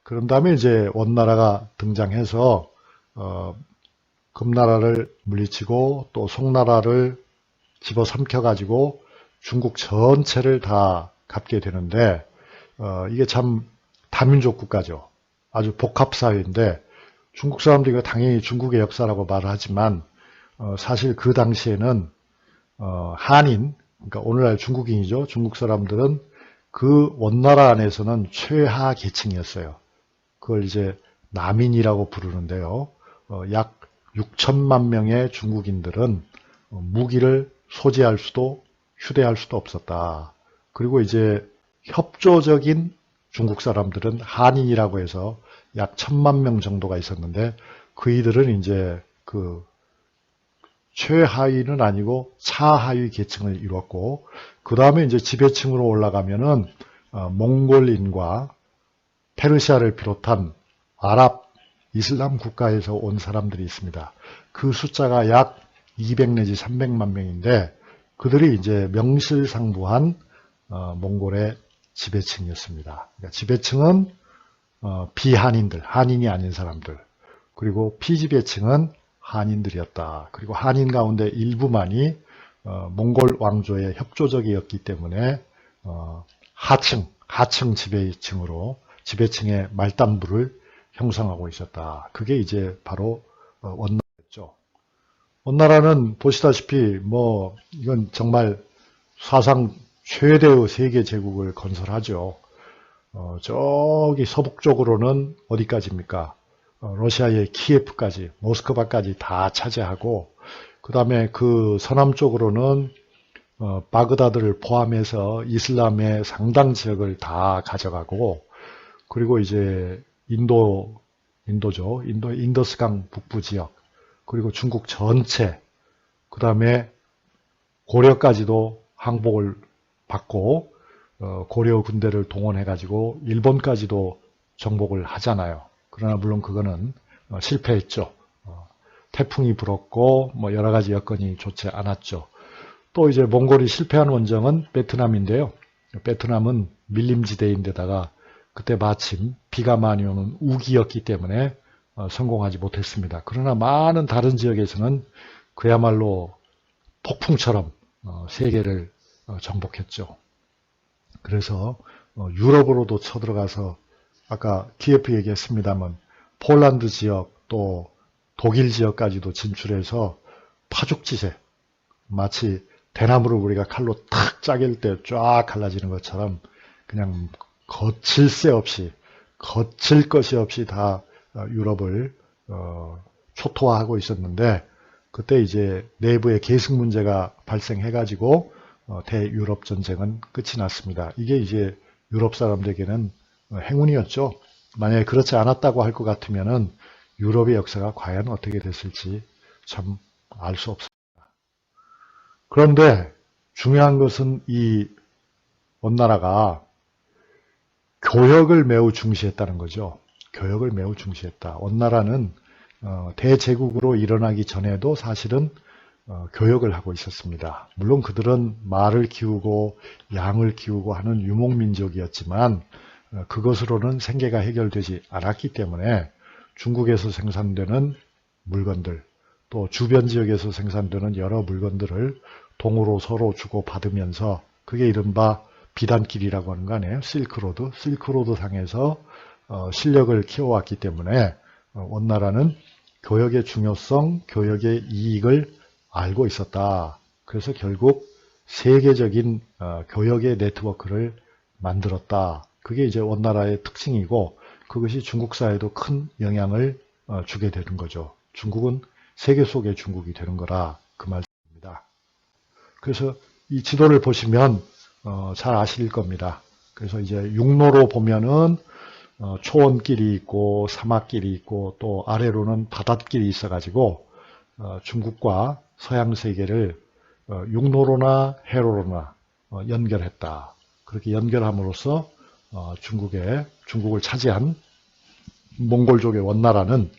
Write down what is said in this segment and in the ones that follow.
그런 다음에 이제 원나라가 등장해서 금나라를 물리치고 또 송나라를 집어삼켜 가지고 중국 전체를 다 갖게 되는데 이게 참 다민족 국가죠. 아주 복합사회인데 중국 사람들이 당연히 중국의 역사라고 말을 하지만 사실 그 당시에는 한인, 그러니까 오늘날 중국인이죠. 중국 사람들은 그 원나라 안에서는 최하 계층이었어요. 그걸 이제 남인이라고 부르는데요. 약 6천만 명의 중국인들은 무기를 소지할 수도 휴대할 수도 없었다. 그리고 이제 협조적인 중국 사람들은 한인이라고 해서 약 1,000만 명 정도가 있었는데 그이들은 이제 그 최하위는 아니고 차하위 계층을 이뤘고 그 다음에 이제 지배층으로 올라가면은 몽골인과 페르시아를 비롯한 아랍 이슬람 국가에서 온 사람들이 있습니다. 그 숫자가 약 200 내지 300만 명인데 그들이 이제 명실상부한 몽골의 지배층이었습니다. 그러니까 지배층은 비한인들, 한인이 아닌 사람들, 그리고 피지배층은 한인들이었다. 그리고 한인 가운데 일부만이 몽골 왕조의 협조적이었기 때문에 하층 지배층으로 지배층의 말단부를 형성하고 있었다. 그게 이제 바로 원나라였죠. 원나라는 보시다시피 뭐 이건 정말 사상 최대의 세계 제국을 건설하죠. 저기 서북쪽으로는 어디까지입니까? 러시아의 키예프까지, 모스크바까지 다 차지하고 그 다음에 그 서남쪽으로는 바그다드를 포함해서 이슬람의 상당 지역을 다 가져가고 그리고 이제 인도죠. 인더스강 북부 지역 그리고 중국 전체 그 다음에 고려까지도 항복을 받고 고려 군대를 동원해가지고 일본까지도 정복을 하잖아요. 그러나 물론 그거는 실패했죠. 태풍이 불었고 뭐 여러 가지 여건이 좋지 않았죠. 또 이제 몽골이 실패한 원정은 베트남인데요. 베트남은 밀림지대인데다가 그때 마침 비가 많이 오는 우기였기 때문에 성공하지 못했습니다. 그러나 많은 다른 지역에서는 그야말로 폭풍처럼 세계를 정복했죠. 그래서 유럽으로도 쳐들어가서 아까 키예프 얘기했습니다만 폴란드 지역 또 독일 지역까지도 진출해서 파죽지세 마치 대나무를 우리가 칼로 탁 짜갤 때 쫙 갈라지는 것처럼 그냥 거칠 것이 없이 다 유럽을 초토화하고 있었는데 그때 이제 내부의 계승 문제가 발생해가지고 대유럽 전쟁은 끝이 났습니다. 이게 이제 유럽 사람들에게는 행운이었죠. 만약에 그렇지 않았다고 할 것 같으면은 유럽의 역사가 과연 어떻게 됐을지 참 알 수 없습니다. 그런데 중요한 것은 이 원나라가 교역을 매우 중시했다는 거죠. 교역을 매우 중시했다. 원나라는 대제국으로 일어나기 전에도 사실은 교역을 하고 있었습니다. 물론 그들은 말을 키우고 양을 키우고 하는 유목민족이었지만 그것으로는 생계가 해결되지 않았기 때문에 중국에서 생산되는 물건들 또 주변 지역에서 생산되는 여러 물건들을 동으로 서로 주고받으면서 그게 이른바 비단길이라고 하는 거 아니에요? 실크로드 상에서 실력을 키워왔기 때문에 원나라는 교역의 중요성, 교역의 이익을 알고 있었다. 그래서 결국 세계적인 교역의 네트워크를 만들었다. 그게 이제 원나라의 특징이고 그것이 중국 사회에도 큰 영향을 주게 되는 거죠. 중국은 세계 속의 중국이 되는 거라 그 말입니다. 그래서 이 지도를 보시면 잘 아실 겁니다. 그래서 이제 육로로 보면은 초원길이 있고 사막길이 있고 또 아래로는 바닷길이 있어가지고 중국과 서양 세계를 육로로나 해로로나 연결했다. 그렇게 연결함으로써 중국을 차지한 몽골족의 원나라는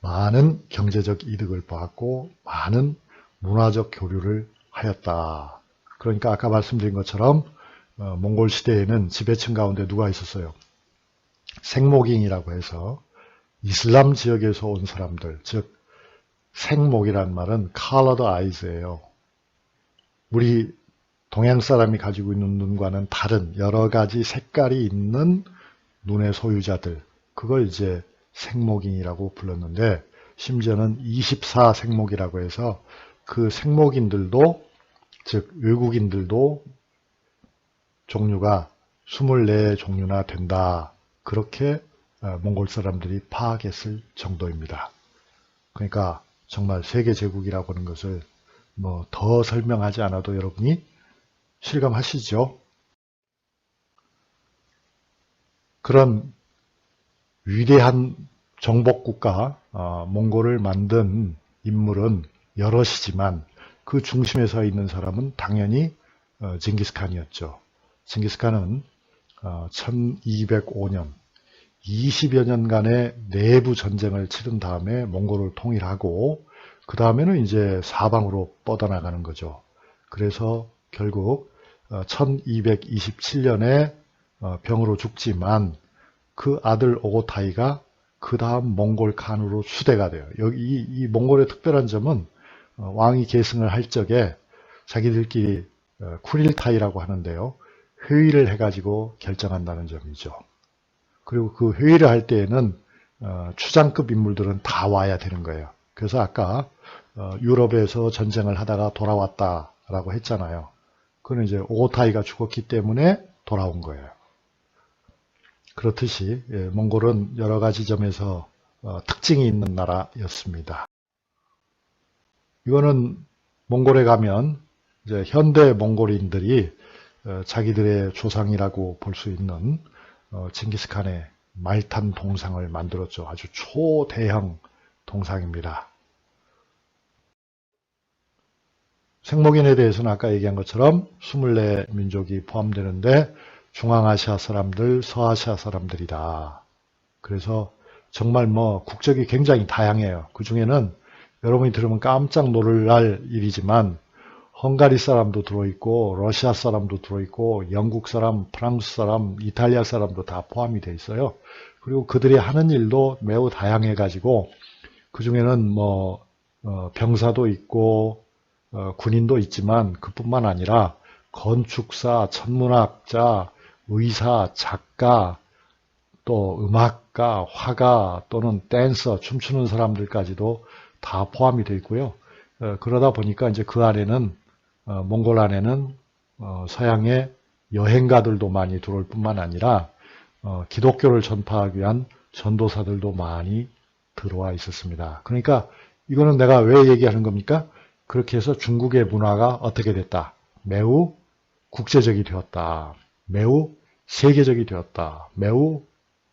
많은 경제적 이득을 보았고 많은 문화적 교류를 하였다. 그러니까 아까 말씀드린 것처럼 몽골 시대에는 지배층 가운데 누가 있었어요? 생목인이라고 해서 이슬람 지역에서 온 사람들, 즉 생목이란 말은 colored eyes예요. 우리 동양 사람이 가지고 있는 눈과는 다른 여러 가지 색깔이 있는 눈의 소유자들, 그걸 이제 생목인이라고 불렀는데, 심지어는 24생목이라고 해서 그 생목인들도, 즉 외국인들도 종류가 24종류나 된다. 그렇게 몽골 사람들이 파악했을 정도입니다. 그러니까 정말 세계 제국이라고 하는 것을 뭐 더 설명하지 않아도 여러분이 실감하시죠? 그런 위대한 정복국가 몽골을 만든 인물은 여럿이지만 그 중심에 서 있는 사람은 당연히 징기스칸이었죠. 징기스칸은 1205년 20여 년간의 내부 전쟁을 치른 다음에 몽골을 통일하고 그 다음에는 이제 사방으로 뻗어나가는 거죠. 그래서 결국 1227년에 병으로 죽지만 그 아들 오고타이가 그 다음 몽골 칸으로 수대가 돼요. 여기 이 몽골의 특별한 점은 왕이 계승을 할 적에 자기들끼리 쿠릴타이라고 하는데요. 회의를 해가지고 결정한다는 점이죠. 그리고 그 회의를 할 때에는 추장급 인물들은 다 와야 되는 거예요. 그래서 아까 유럽에서 전쟁을 하다가 돌아왔다라고 했잖아요. 그건 이제 오고타이가 죽었기 때문에 돌아온 거예요. 그렇듯이 몽골은 여러 가지 점에서 특징이 있는 나라였습니다. 이거는 몽골에 가면 이제 현대 몽골인들이 자기들의 조상이라고 볼 수 있는 징기스칸의 말탄 동상을 만들었죠. 아주 초대형 동상입니다. 생목인에 대해서는 아까 얘기한 것처럼 24민족이 포함되는데 중앙아시아 사람들, 서아시아 사람들이다. 그래서 정말 뭐 국적이 굉장히 다양해요. 그 중에는 여러분이 들으면 깜짝 놀랄 일이지만 헝가리 사람도 들어있고 러시아 사람도 들어있고 영국 사람, 프랑스 사람, 이탈리아 사람도 다 포함이 되어 있어요. 그리고 그들이 하는 일도 매우 다양해 가지고 그 중에는 뭐 병사도 있고 군인도 있지만 그뿐만 아니라 건축사, 천문학자, 의사, 작가, 또 음악가, 화가 또는 댄서, 춤추는 사람들까지도 다 포함이 되어 있고요. 그러다 보니까 이제 그 안에는 몽골 안에는 서양의 여행가들도 많이 들어올 뿐만 아니라 기독교를 전파하기 위한 전도사들도 많이 들어와 있었습니다. 그러니까 이거는 내가 왜 얘기하는 겁니까? 그렇게 해서 중국의 문화가 어떻게 됐다? 매우 국제적이 되었다. 매우 세계적이 되었다. 매우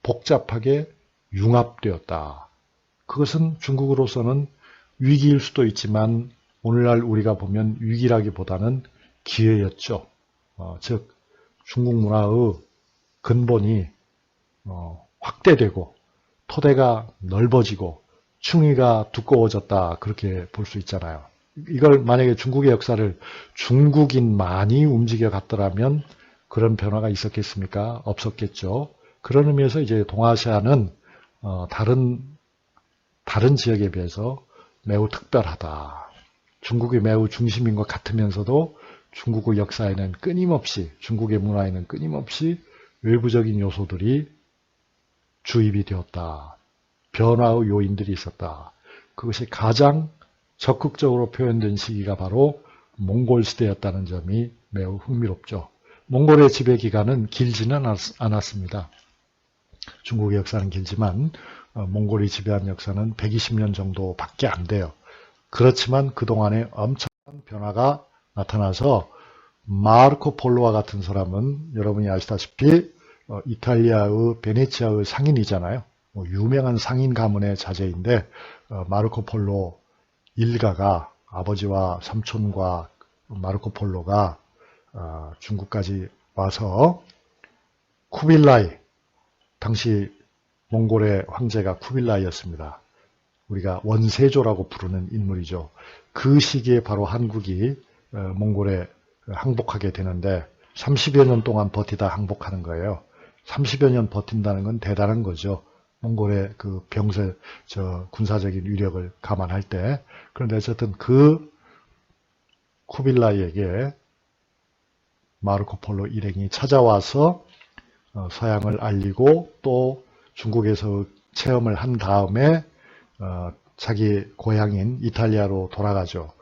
복잡하게 융합되었다. 그것은 중국으로서는 위기일 수도 있지만 오늘날 우리가 보면 위기라기보다는 기회였죠. 즉 중국 문화의 근본이 확대되고 토대가 넓어지고 충이가 두꺼워졌다. 그렇게 볼 수 있잖아요. 이걸 만약에 중국의 역사를 중국인만이 움직여 갔더라면 그런 변화가 있었겠습니까? 없었겠죠. 그런 의미에서 이제 동아시아는 다른 지역에 비해서 매우 특별하다. 중국이 매우 중심인 것 같으면서도 중국의 역사에는 끊임없이, 중국의 문화에는 끊임없이 외부적인 요소들이 주입이 되었다. 변화의 요인들이 있었다. 그것이 가장 적극적으로 표현된 시기가 바로 몽골 시대였다는 점이 매우 흥미롭죠. 몽골의 지배 기간은 길지는 않았습니다. 중국의 역사는 길지만 몽골이 지배한 역사는 120년 정도밖에 안 돼요. 그렇지만 그동안에 엄청난 변화가 나타나서 마르코 폴로와 같은 사람은 여러분이 아시다시피 이탈리아의 베네치아의 상인이잖아요. 유명한 상인 가문의 자제인데 마르코 폴로 일가가 아버지와 삼촌과 마르코 폴로가 중국까지 와서 쿠빌라이, 당시 몽골의 황제가 쿠빌라이였습니다. 우리가 원세조라고 부르는 인물이죠. 그 시기에 바로 한국이 몽골에 항복하게 되는데 30여 년 동안 버티다 항복하는 거예요. 30여 년 버틴다는 건 대단한 거죠. 몽골의 그 병세, 군사적인 위력을 감안할 때. 그런데 어쨌든 그 쿠빌라이에게 마르코폴로 일행이 찾아와서 서양을 알리고 또 중국에서 체험을 한 다음에 자기 고향인 이탈리아로 돌아가죠.